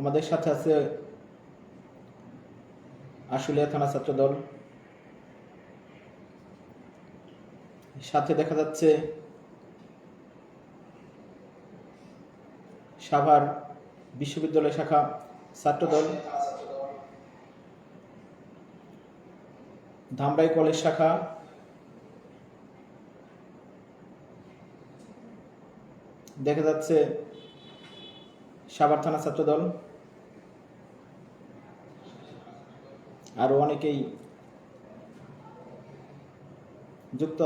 আমাদের সাথে আছে আশুলিয়া থানা ছাত্রদল, সাথে দেখা যাচ্ছে সাভার বিশ্ববিদ্যালয় শাখা ছাত্রদল, ধামরাই কলেজ শাখা, দেখা যাচ্ছে সাভার থানা ছাত্রদল, আরো অনেকেই যুক্ত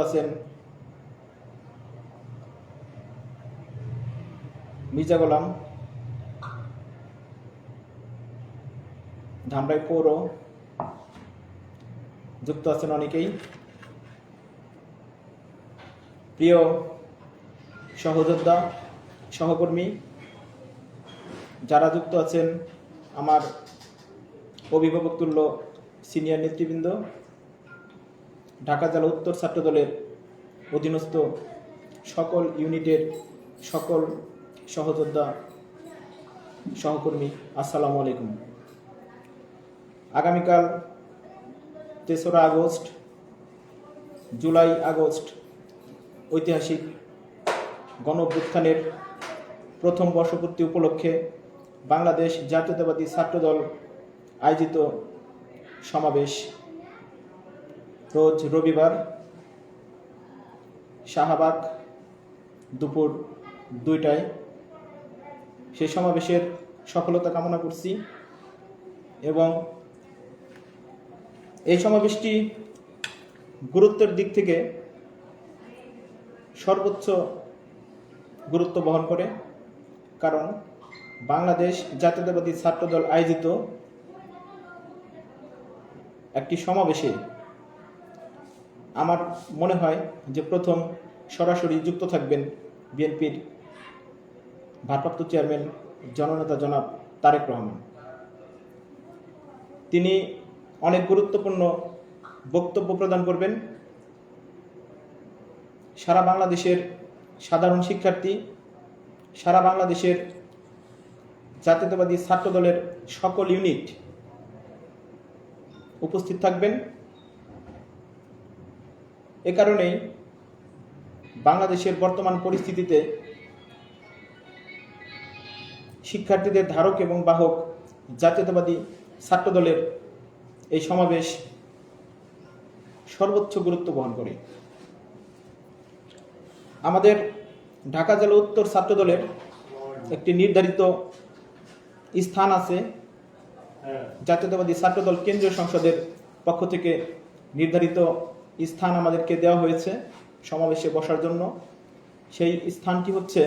আছেন মির্জা গোলাম, ধামরাই পৌর, যুক্ত আছেন অনেকেই। প্রিয় সহযোদ্ধা, সহকর্মী যারা যুক্ত আছেন, আমার অভিভাবক তুল্য সিনিয়র নেতৃবৃন্দ, ঢাকা জেলা উত্তর ছাত্রদলের অধীনস্থ সকল ইউনিটের সকল সহযোদ্ধা, সহকর্মী, আসসালামু আলাইকুম। আগামীকাল 3রা আগস্ট, জুলাই আগস্ট ঐতিহাসিক গণঅভ্যুত্থানের প্রথম বর্ষপূর্তি উপলক্ষে বাংলাদেশ জাতীয়তাবাদী ছাত্রদল আয়োজিত সমাবেশ রোজ রবিবার শাহবাগ দুপুর 2টায়। সেই সমাবেশের সফলতা কামনা করছি এবং এই সমাবেশটি গুরুত্বের দিক থেকে সর্বোচ্চ গুরুত্ব বহন করে, কারণ বাংলাদেশ জাতীয়তাবাদী ছাত্রদল আয়োজিত একটি সমাবেশে আমার মনে হয় যে প্রথম সরাসরি যুক্ত থাকবেন বিএনপির ভারপ্রাপ্ত চেয়ারম্যান জননেতা জনাব তারেক রহমান। তিনি অনেক গুরুত্বপূর্ণ বক্তব্য প্রদান করবেন। সারা বাংলাদেশের সাধারণ শিক্ষার্থী, সারা বাংলাদেশের জাতীয়তাবাদী ছাত্রদলের সকল ইউনিট উপস্থিত থাকবেন। এ কারণেই বাংলাদেশের বর্তমান পরিস্থিতিতে শিক্ষার্থীদের ধারক এবং বাহক জাতীয়তাবাদী ছাত্রদলের এই সমাবেশ সর্বোচ্চ গুরুত্ব বহন করে। আমাদের ঢাকা জেলা উত্তর ছাত্রদলের একটি নির্ধারিত স্থান আছে, জাতীয়তাবাদী ছাত্রদল কেন্দ্রীয় সংসদের পক্ষ থেকে নির্ধারিত স্থান আমাদেরকে দেওয়া হয়েছে সমাবেশে বসার জন্য। সেই স্থানটি হচ্ছে,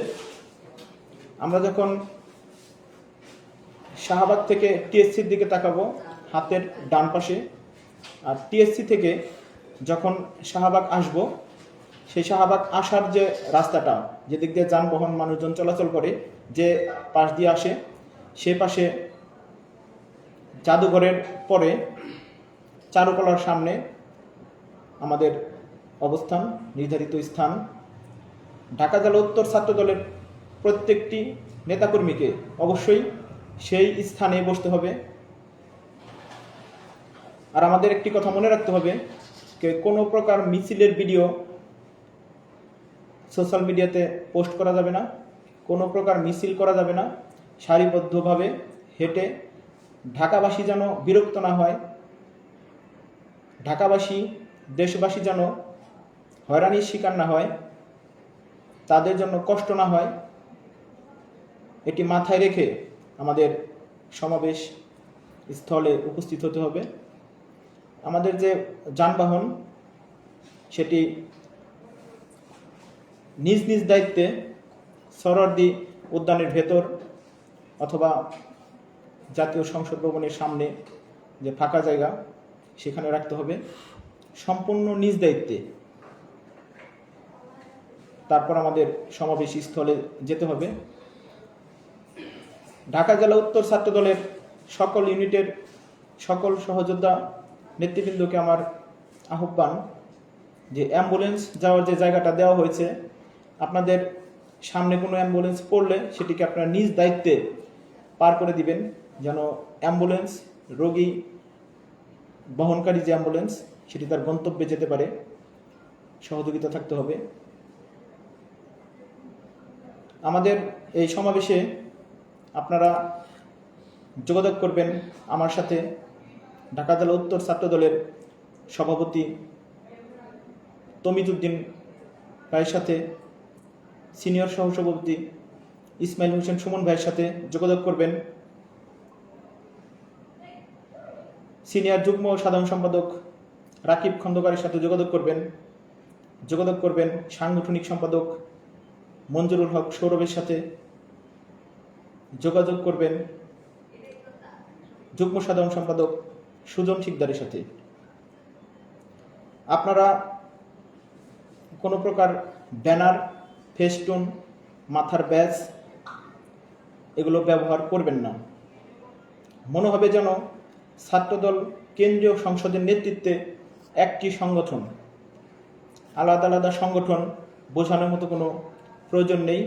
আমরা যখন শাহবাগ থেকে টিএসসির দিকে তাকাবো হাতের ডান পাশে, আর টিএসসি থেকে যখন শাহবাগ আসব, সেই শাহবাগ আসার যে রাস্তাটা, যেদিক দিয়ে যানবাহন মানুষজন চলাচল করে, যে পাশ দিয়ে আসে, সে পাশে জাদুঘরের পরে চারুকলার সামনে আমাদের অবস্থান, নির্ধারিত স্থান। ঢাকা জেলা উত্তর ছাত্রদলের প্রত্যেকটি নেতাকর্মীকে অবশ্যই সেই স্থানে বসতে হবে। আর আমাদের একটি কথা মনে রাখতে হবে, কোনো প্রকার মিছিলের ভিডিও সোশ্যাল মিডিয়াতে পোস্ট করা যাবে না, কোনো প্রকার মিছিল করা যাবে না। সারিবদ্ধভাবে হেঁটে, ঢাকাবাসী যেন বিরক্ত না হয়, ঢাকাবাসী দেশবাসী যেন হয়রানির শিকার না হয়, তাদের জন্য কষ্ট না হয়, এটি মাথায় রেখে আমাদের সমাবেশ স্থলে উপস্থিত হতে হবে। আমাদের যে যানবাহন, সেটি নিজ নিজ দায়িত্বে সরোয়ার্দী উদ্যানের ভেতর অথবা জাতীয় সংসদ ভবনের সামনে যে ফাঁকা জায়গা, সেখানে রাখতে হবে সম্পূর্ণ নিজ দায়িত্বে। তারপর আমাদের সমাবেশ স্থলে যেতে হবে। ঢাকা জেলা উত্তর ছাত্রদলের সকল ইউনিটের সকল সহযোদ্ধা নেতৃবৃন্দকে আমার আহ্বান যে অ্যাম্বুলেন্স যাওয়ার যে জায়গাটা দেওয়া হয়েছে, আপনাদের সামনে কোনো অ্যাম্বুলেন্স পড়লে সেটিকে আপনারা নিজ দায়িত্বে পার করে দিবেন, যেন অ্যাম্বুলেন্স রোগী বহনকারী যে অ্যাম্বুলেন্স সেটি তার গন্তব্যে যেতে পারে। সহযোগিতা থাকতে হবে। আমাদের এই সমাবেশে আপনারা যোগাযোগ করবেন আমার সাথে, ঢাকা জেলা উত্তর ছাত্র দলের সভাপতি তমিজউদ্দিন ভাইয়ের সাথে, সিনিয়র সহসভাপতি ইসমাইল হোসেন সুমন ভাইয়ের সাথে যোগাযোগ করবেন। সিনিয়র যুগ্ম সাধারণ সম্পাদক রাকিব খন্দকারের সাথে যোগাযোগ করবেন সাংগঠনিক সম্পাদক মঞ্জুরুল হক সৌরভের সাথে যোগাযোগ করবেন যুগ্ম সাধারণ সম্পাদক সুজন শিকদারের সাথে। আপনারা কোনো প্রকার ব্যানার, ফেস্টুন, মাথার ব্যাজ এগুলো ব্যবহার করবেন না। মনে হবে যেন ছাত্রদল কেন্দ্রীয় সংসদের নেতৃত্বে একটি সংগঠন, আলাদা আলাদা সংগঠন বোঝানোর মতো কোনো প্রয়োজন নেই।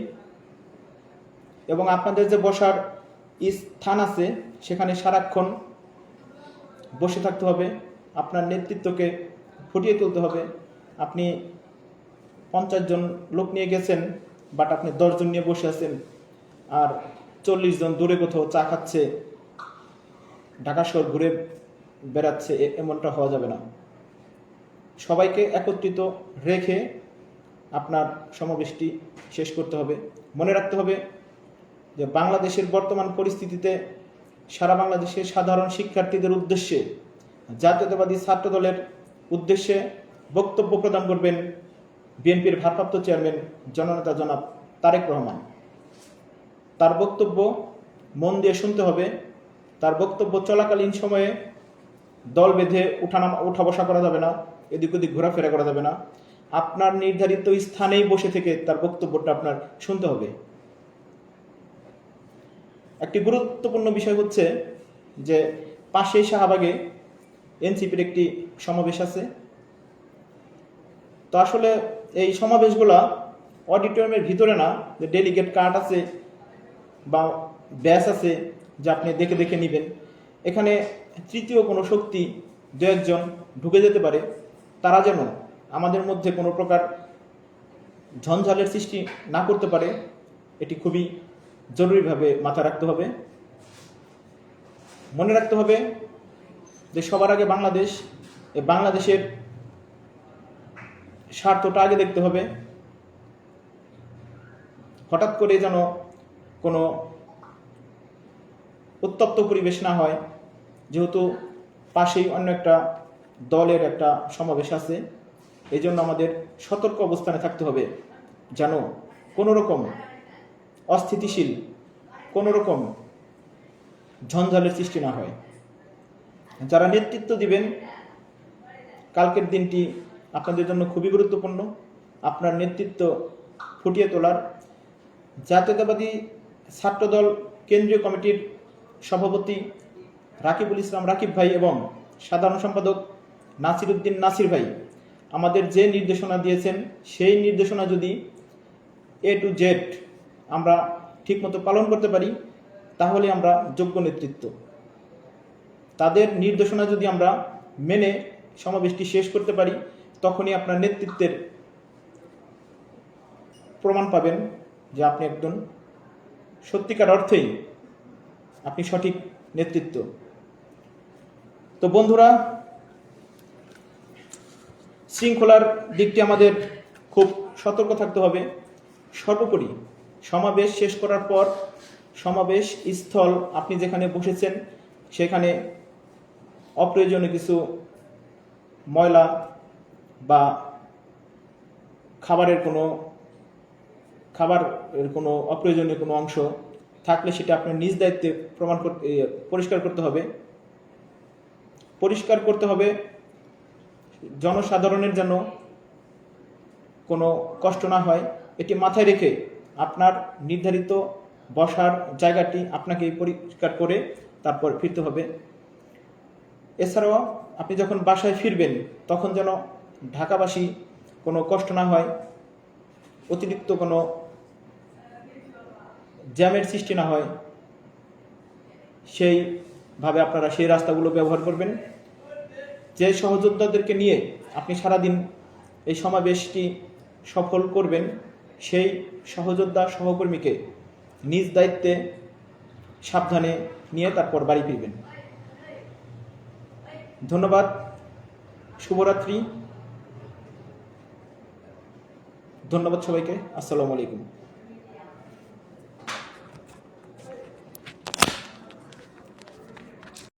এবং আপনাদের যে বসার স্থান আছে সেখানে সারাক্ষণ বসে থাকতে হবে, আপনার নেতৃত্বকে ফুটিয়ে তুলতে হবে। আপনি 50 জন লোক নিয়ে গেছেন, বাট আপনি 10 জন নিয়ে বসে আছেন, আর 40 জন দূরে কোথাও চা খাচ্ছে, ঢাকা শহর ঘুরে বেড়াচ্ছে, এমনটা হওয়া যাবে না। সবাইকে একত্রিত রেখে আপনার সমাবেশটি শেষ করতে হবে। মনে রাখতে হবে যে বাংলাদেশের বর্তমান পরিস্থিতিতে সারা বাংলাদেশের সাধারণ শিক্ষার্থীদের উদ্দেশ্যে জাতীয়তাবাদী ছাত্র দলের উদ্দেশ্যে বক্তব্য প্রদান করবেন বিএনপির ভারপ্রাপ্ত চেয়ারম্যান জননেতা জনাব তারেক রহমান। তার বক্তব্য মন দিয়ে শুনতে হবে। তার বক্তব্য চলাকালীন সময়ে দল বেঁধে উঠা বসা করা যাবে না, এদিক ওদিক ঘোরাফেরা করা যাবে না। আপনার নির্ধারিত স্থানেই বসে থেকে তার বক্তব্যটা আপনার শুনতে হবে। একটি গুরুত্বপূর্ণ বিষয় হচ্ছে যে পাশেই শাহবাগে এনসিপির একটি সমাবেশ আছে। তো আসলে এই সমাবেশগুলা অডিটোরিয়ামের ভিতরে না, যে ডেলিগেট কার্ড আছে বা ব্যাস আছে যা আপনি দেখে দেখে নেবেন। এখানে তৃতীয় কোনো শক্তি দু একজন ঢুকে যেতে পারে, তারা যেন আমাদের মধ্যে কোনো প্রকার ঝঞ্ঝালের সৃষ্টি না করতে পারে, এটি খুবই জরুরিভাবে মাথায় রাখতে হবে। মনে রাখতে হবে যে সবার আগে বাংলাদেশ, এই বাংলাদেশের স্বার্থটা আগে দেখতে হবে। হঠাৎ করে যেন কোনো উত্তপ্ত পরিবেশ না হয়, যেহেতু পাশেই অন্য একটা দলের একটা সমাবেশ আছে। এই জন্য আমাদের সতর্ক অবস্থানে থাকতে হবে, যেন কোনো রকম অস্থিতিশীল কোনো রকম ঝঞ্ঝালের সৃষ্টি না হয়। যারা নেতৃত্ব দিবেন, কালকের দিনটি আপনাদের জন্য খুবই গুরুত্বপূর্ণ। আপনার নেতৃত্ব ফুটিয়ে তোলার জাতীয়তাবাদী ছাত্রদল কেন্দ্রীয় কমিটির সভাপতি রাকিবুল ইসলাম রাকিব ভাই এবং সাধারণ সম্পাদক নাসির উদ্দিন নাসির ভাই আমাদের যে নির্দেশনা দিয়েছেন, সেই নির্দেশনা যদি A to Z আমরা ঠিকমতো পালন করতে পারি, তাহলে আমরা যোগ্য নেতৃত্ব। তাদের নির্দেশনা যদি আমরা মেনে সমাবেশটি শেষ করতে পারি, তখনই আপনার নেতৃত্বের প্রমাণ পাবেন যে আপনি একজন সত্যিকার অর্থেই আপনি সঠিক নেতৃত্ব। তো বন্ধুরা, শৃঙ্খলার দিকটি আমাদের খুব সতর্ক থাকতে হবে। সর্বোপরি সমাবেশ শেষ করার পর সমাবেশ স্থল আপনি যেখানে বসেছেন সেখানে অপ্রয়োজনীয় কিছু ময়লা বা খাবারের কোনো অপ্রয়োজনীয় কোনো অংশ থাকলে সেটা আপনার নিজ দায়িত্বে পরিষ্কার করতে হবে। পরিষ্কার করতে হবে জনসাধারণের যেন কোনো কষ্ট না হয়, এটি মাথায় রেখে আপনার নির্ধারিত বসার জায়গাটি আপনাকে পরিষ্কার করে তারপর ফিরতে হবে। এছাড়াও আপনি যখন বাসায় ফিরবেন তখন যেন ঢাকাবাসী কোনো কষ্ট না হয়, অতিরিক্ত কোনো জ্যামের সৃষ্টি না হয় সেইভাবে আপনারা সেই রাস্তাগুলো ব্যবহার করবেন। যে সহযোদ্ধাদেরকে নিয়ে আপনি সারাদিন এই সমাবেশটি সফল করবেন, সেই সহযোদ্ধা সহকর্মীকে নিজ দায়িত্বে সাবধানে নিয়ে তারপর বাড়ি ফিরবেন। ধন্যবাদ। শুভরাত্রি। ধন্যবাদ সবাইকে। আসসালামু আলাইকুম।